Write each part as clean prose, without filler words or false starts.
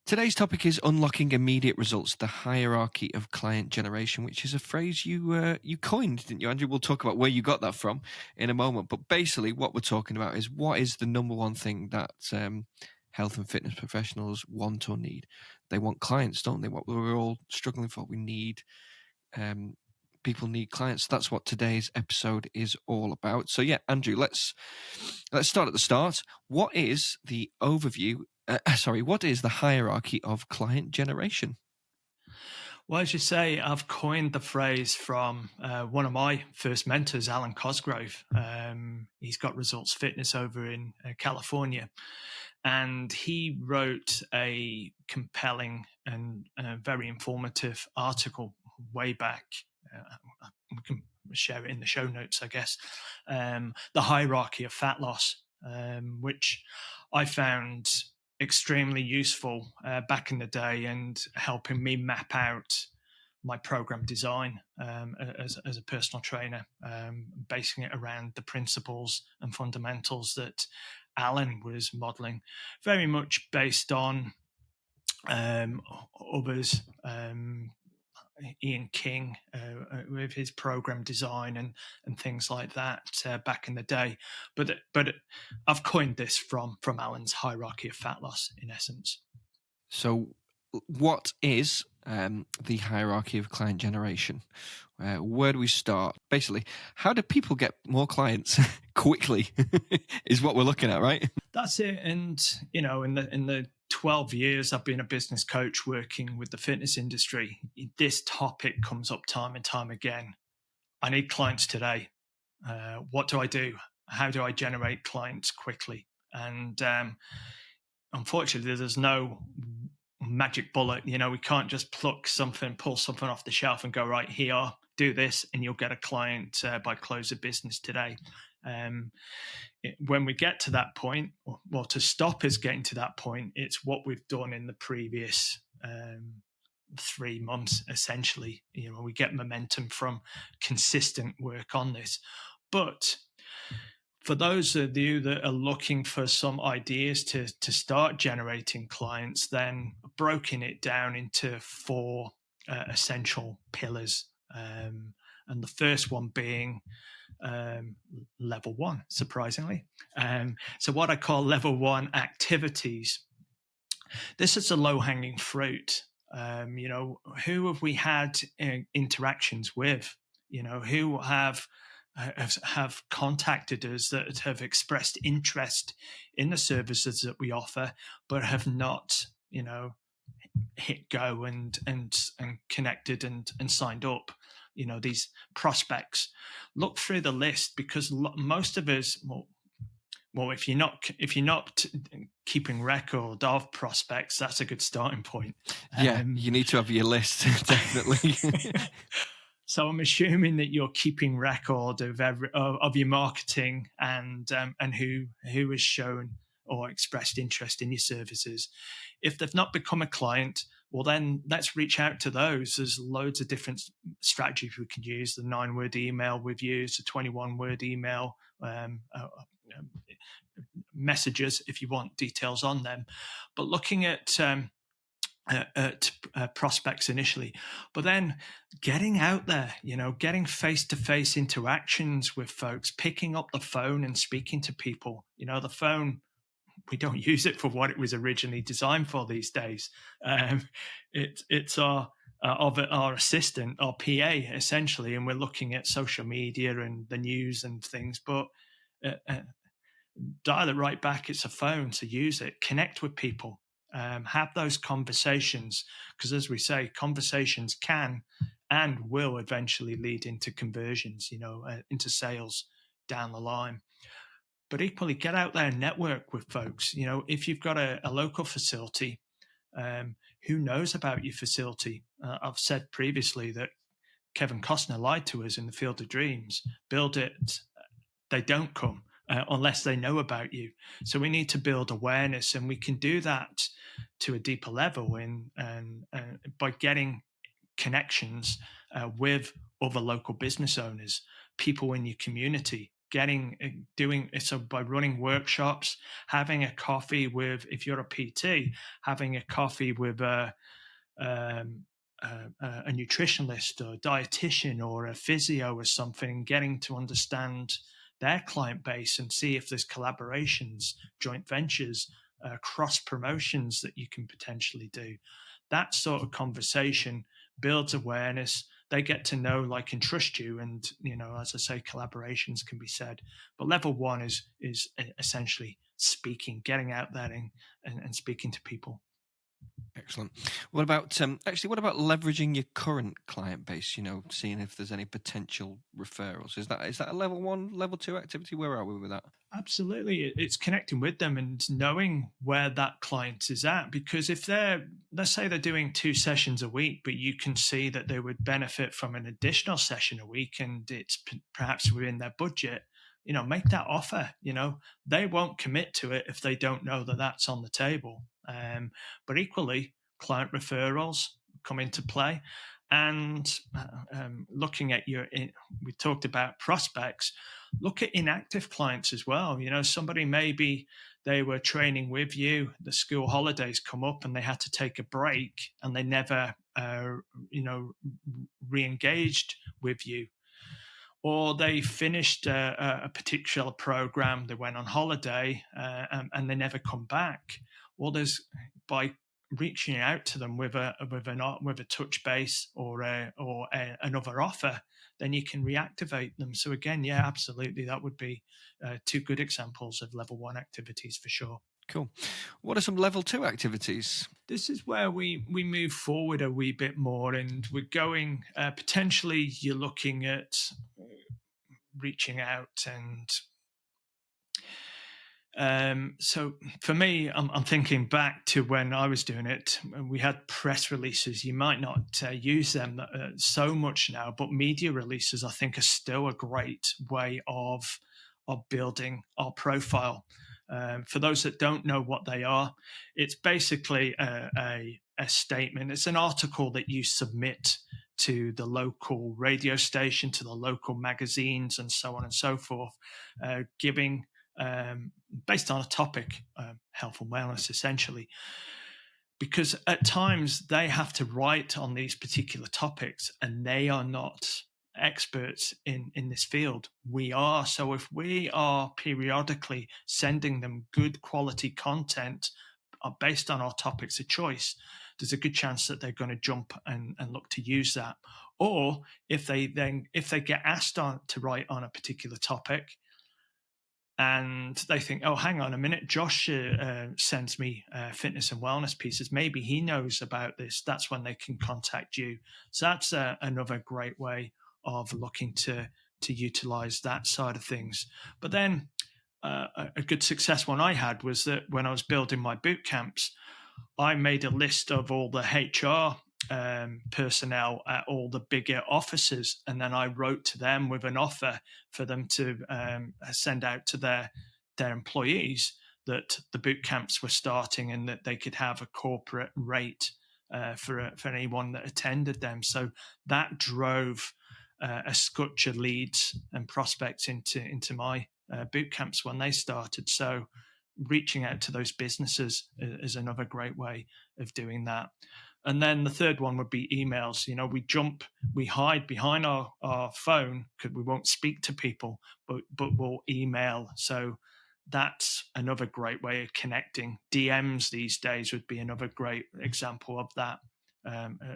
Today's topic is unlocking immediate results, the hierarchy of client generation, which is a phrase you coined, didn't you, Andrew? We'll talk about where you got that from in a moment. But basically, what we're talking about is what is the number one thing that health and fitness professionals want or need? They want clients, don't they? What we're all struggling for. We need people need clients. That's what today's episode is all about. So yeah, Andrew, let's start at the start. What is the overview? What is the hierarchy of client generation? Well, as you say, I've coined the phrase from one of my first mentors, Alan Cosgrove. He's got Results Fitness over in California. And he wrote a compelling and very informative article way back. We can share it in the show notes, I guess. The hierarchy of fat loss, which I found extremely useful back in the day and helping me map out my program design as a personal trainer, basing it around the principles and fundamentals that Alan was modeling, very much based on others, Ian King with his program design and things like that back in the day. But I've coined this from Alan's hierarchy of fat loss, in essence. So, what is the hierarchy of client generation? Where do we start? Basically, how do people get more clients quickly? Is what we're looking at, right? That's it. And in the 12 years I've been a business coach working with the fitness industry, this topic comes up time and time again. I need clients today. What do I do? How do I generate clients quickly? And unfortunately, there's no magic bullet. We can't just pull something off the shelf and go, right, here, do this, and you'll get a client by close of business today. When we get to that point, or to stop us getting to that point, it's what we've done in the previous 3 months, essentially. We get momentum from consistent work on this. But for those of you that are looking for some ideas to start generating clients, then broken it down into 4 essential pillars. And the first one being level 1, surprisingly. So what I call level 1 activities. This is the low-hanging fruit. Who have we had interactions with? Who have contacted us that have expressed interest in the services that we offer, but have not, hit go and connected and signed up. These prospects. Look through the list, because most of us, well, if you're not keeping record of prospects, that's a good starting point. Yeah, you need to have your list, definitely. So I'm assuming that you're keeping record of your marketing and who has shown or expressed interest in your services. If they've not become a client, well, then let's reach out to those. There's loads of different strategies we can use. The 9-word email we've used, the 21-word email, messages if you want details on them. But looking at prospects initially, but then getting out there, getting face-to-face interactions with folks, picking up the phone and speaking to people. The phone, we don't use it for what it was originally designed for these days. It's our assistant, our PA, essentially, and we're looking at social media and the news and things, but dial it right back. It's a phone, so use it, connect with people. Have those conversations, because as we say, conversations can and will eventually lead into conversions, into sales down the line. But equally, get out there and network with folks. If you've got a local facility, who knows about your facility? I've said previously that Kevin Costner lied to us in The Field of Dreams. Build it, they don't come. Unless they know about you. So we need to build awareness, and we can do that to a deeper level by getting connections with other local business owners, people in your community, doing so by running workshops, having a coffee with, if you're a PT, having a coffee with um, a nutritionist or a dietitian or a physio or something, getting to understand their client base and see if there's collaborations, joint ventures, cross promotions that you can potentially do. That sort of conversation builds awareness. They get to know, like, and trust you, and as I say, collaborations can be said. But level one is essentially speaking, getting out there and speaking to people. Excellent. What about what about leveraging your current client base? Seeing if there's any potential referrals. Is that a level one, level two activity? Where are we with that? Absolutely. It's connecting with them and knowing where that client is at. Because if let's say they're doing 2 sessions a week, but you can see that they would benefit from an additional session a week and it's perhaps within their budget, make that offer. They won't commit to it if they don't know that that's on the table. But equally, client referrals come into play. And looking at we talked about prospects. Look at inactive clients as well. Somebody, maybe they were training with you, the school holidays come up and they had to take a break and they never, re-engaged with you. Or they finished a particular program, they went on holiday and they never come back. Well, by reaching out to them with a touch base or another offer, then you can reactivate them. So again, yeah, absolutely, that would be two good examples of level one activities for sure. Cool. What are some level two activities? This is where we move forward a wee bit more, and we're going potentially. You're looking at reaching out and so for me, I'm thinking back to when I was doing it. We had press releases. You might not use them so much now, but media releases, I think, are still a great way of building our profile. For those that don't know what they are, it's basically a statement. It's an article that you submit to the local radio station, to the local magazines, and so on and so forth, giving based on a topic, health and wellness, essentially. Because at times they have to write on these particular topics and they are not experts in this field. We are. So if we are periodically sending them good quality content based on our topics of choice, there's a good chance that they're going to jump and look to use that. Or if they get asked to write on a particular topic, and they think, oh, hang on a minute, Josh sends me fitness and wellness pieces. Maybe he knows about this. That's when they can contact you. So that's another great way of looking to utilize that side of things. But then a good success one I had was that when I was building my boot camps, I made a list of all the HR personnel at all the bigger offices, and then I wrote to them with an offer for them to send out to their employees that the boot camps were starting and that they could have a corporate rate for anyone that attended them. So that drove a scutch of leads and prospects into my boot camps when they started. So reaching out to those businesses is another great way of doing that. And then the third one would be emails. We hide behind our phone because we won't speak to people, but we'll email. So that's another great way of connecting. DMs these days would be another great example of that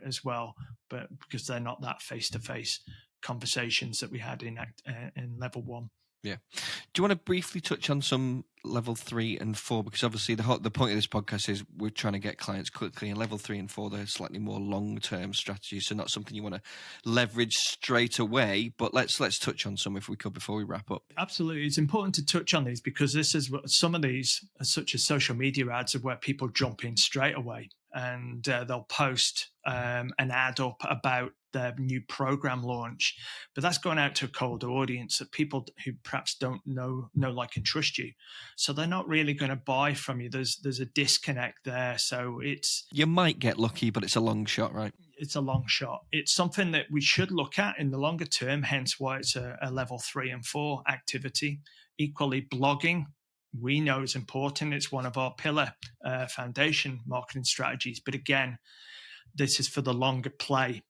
as well, but because they're not that face-to-face conversations that we had in level one. Yeah. Do you want to briefly touch on some level 3 and 4? Because obviously the point of this podcast is we're trying to get clients quickly, and level 3 and 4, they're slightly more long-term strategies, so not something you want to leverage straight away. But let's touch on some if we could before we wrap up. Absolutely. It's important to touch on these because this is what some of these, such as social media ads, are where people jump in straight away. and they'll post an ad up about their new program launch, but that's going out to a cold audience of people who perhaps don't know, like, and trust you. So they're not really going to buy from you. There's a disconnect there. So You might get lucky, but it's a long shot, right? it's a long shot. It's something that we should look at in the longer term, hence why it's a level 3 and 4 activity. Equally, blogging, we know is important. It's one of our pillar foundation marketing strategies. But again, this is for the longer play.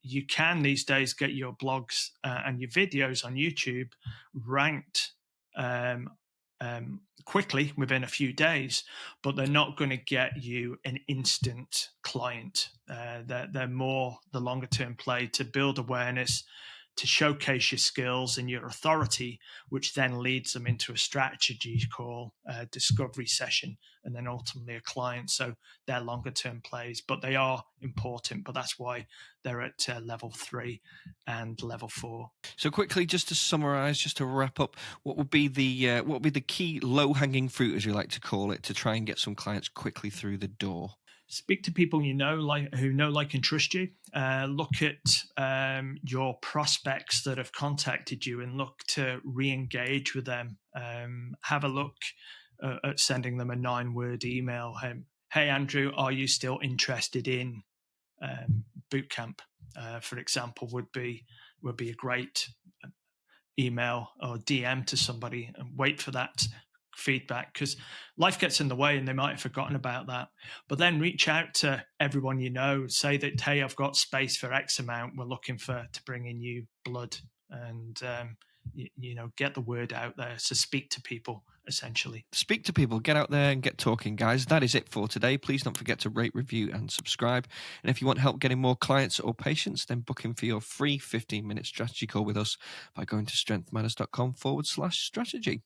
You can these days get your blogs and your videos on YouTube ranked quickly within a few days, but they're not going to get you an instant client. They're more the longer term play to build awareness, to showcase your skills and your authority, which then leads them into a strategy call, a discovery session, and then ultimately a client. So they're longer term plays, but they are important. But that's why they're at level 3 and level 4. So quickly, just to summarize, just to wrap up, what would be the key low hanging fruit, as you like to call it, to try and get some clients quickly through the door? Speak to people you know, who know, like, and trust you. Look at your prospects that have contacted you and look to re-engage with them. Have a look at sending them a 9-word email. Hey, Andrew, are you still interested in bootcamp? For example, would be a great email or DM to somebody, and wait for that feedback, because life gets in the way and they might have forgotten about that. But then reach out to everyone you know, say that, hey, I've got space for X amount, we're looking to bring in new blood, and get the word out there. So speak to people, essentially. Speak to people, get out there and get talking, guys. That is it for today. Please don't forget to rate, review, and subscribe. And if you want help getting more clients or patients, then book in for your free 15-minute strategy call with us by going to strengthmatters.com/strategy.